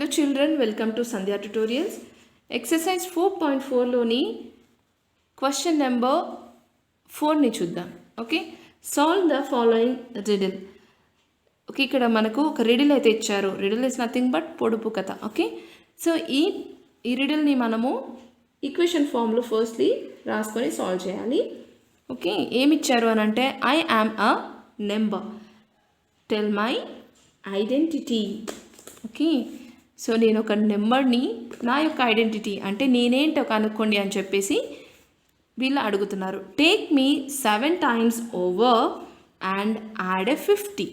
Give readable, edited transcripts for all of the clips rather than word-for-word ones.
Hello children, welcome to Sandhya tutorials. Exercise 4.4 లోని question number 4 ని చూద్దాం. Okay, solve the following riddle. Okay, ఇక్కడ మనకు ఒక రిడిల్ అయితే ఇచ్చారు. రిడిల్ ఇస్ నథింగ్ బట్ పొడుపు కథ. ఓకే, సో ఈ రిడిల్ని మనము ఈక్వేషన్ ఫామ్లో ఫస్ట్లీ రాసుకొని సాల్వ్ చేయాలి. ఓకే, ఏమి ఇచ్చారు అని అంటే I am a number, tell my identity. Okay, so నేను ఒక నెంబర్ని, నా యొక్క ఐడెంటిటీ అంటే నేనేంటో కనుక్కోండి అని చెప్పేసి వీళ్ళు అడుగుతున్నారు. Take me 7 times over and add a 50.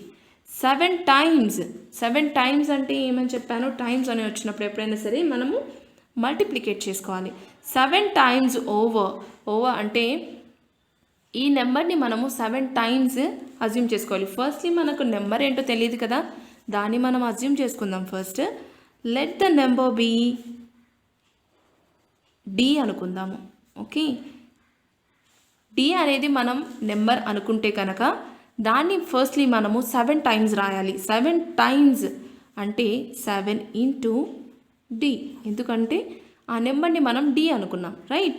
7 times, 7 times అంటే ఏమని చెప్పాను, టైమ్స్ అని వచ్చినప్పుడు ఎప్పుడైనా సరే మనము మల్టిప్లికేట్ చేసుకోవాలి. 7 times ఓవర్ అంటే ఈ నెంబర్ని మనము 7 times అజ్యూమ్ చేసుకోవాలి. ఫస్ట్లీ మనకు నెంబర్ ఏంటో తెలియదు కదా, దాన్ని మనం అజ్యూమ్ చేసుకుందాం. First let the number be d అనుకుందాము. ఓకే, డి అనేది మనం నెంబర్ అనుకుంటే కనుక దాన్ని ఫస్ట్లీ మనము 7 times రాయాలి. 7 times అంటే 7 into డి, ఎందుకంటే ఆ నెంబర్ని మనం డి అనుకున్నాం, రైట్.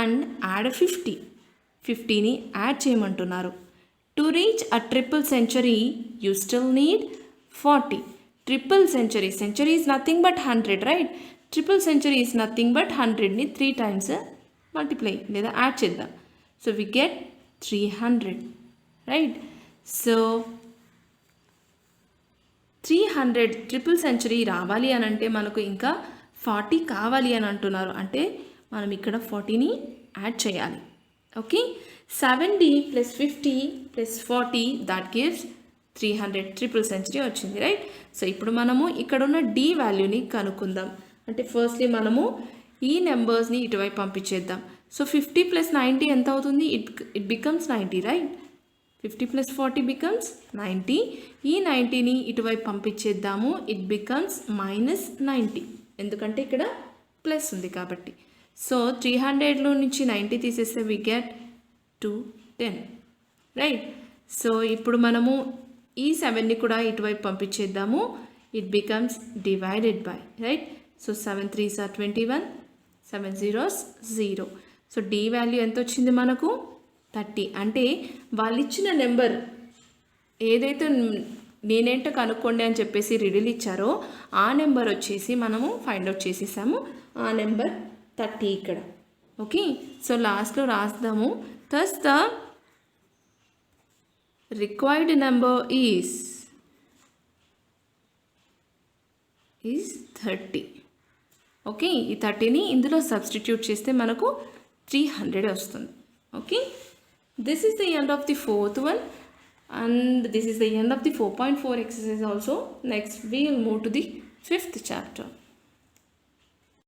అండ్ యాడ్ 50, 50ని యాడ్ చేయమంటున్నారు. To reach a triple century you still need 40. Triple century, century is nothing but 100, right. Triple century is nothing but 100ని 3 times మల్టిప్లై లేదా యాడ్ చేద్దాం. So we get 300, right. So 300 triple century రావాలి అని అంటే మనకు ఇంకా 40 కావాలి అని అంటున్నారు. అంటే మనం ఇక్కడ 40ని యాడ్ చేయాలి. Okay, 70 + 50 + 40 that gives 300. Triple century వచ్చింది, రైట్. సో ఇప్పుడు మనము ఇక్కడున్న డి వాల్యూని కనుక్కుందాం. అంటే ఫస్ట్లీ మనము ఈ నెంబర్స్ని ఇటువైపు పంపించేద్దాం. సో 50 + 90 ఎంత అవుతుంది, ఇట్ బికమ్స్ 90, రైట్. 50 + 40 బికమ్స్ 90. ఈ 90ని ఇటువైపు పంపించేద్దాము. ఇట్ బికమ్స్ -90, ఎందుకంటే ఇక్కడ ప్లస్ ఉంది కాబట్టి. సో 300లో నుంచి 90 తీసేస్తే వి గెట్ 210, రైట్. సో ఇప్పుడు మనము ఈ 7ని కూడా ఇటువైపు పంపించేద్దాము. It becomes divided by, right. So 7 3s are 21, 7 0s 0. So D value ఎంత వచ్చింది మనకు 30. అంటే వాళ్ళు ఇచ్చిన నెంబర్ ఏదైతే నేనేంటో కనుక్కోండి అని చెప్పేసి రిడిల్ ఇచ్చారో ఆ నెంబర్ వచ్చేసి మనము ఫైండ్ అవుట్ చేసేసాము. ఆ నెంబర్ 30 ఇక్కడ. ఓకే, సో లాస్ట్లో రాస్తాము. thus the required number is 30. Okay, ఈ 30ని ఇందులో సబ్స్టిట్యూట్ చేస్తే మనకు 300 వస్తుంది. Okay, this is the end of the 4th one and this is the end of the 4.4 exercise also. Next we will move to the 5th chapter.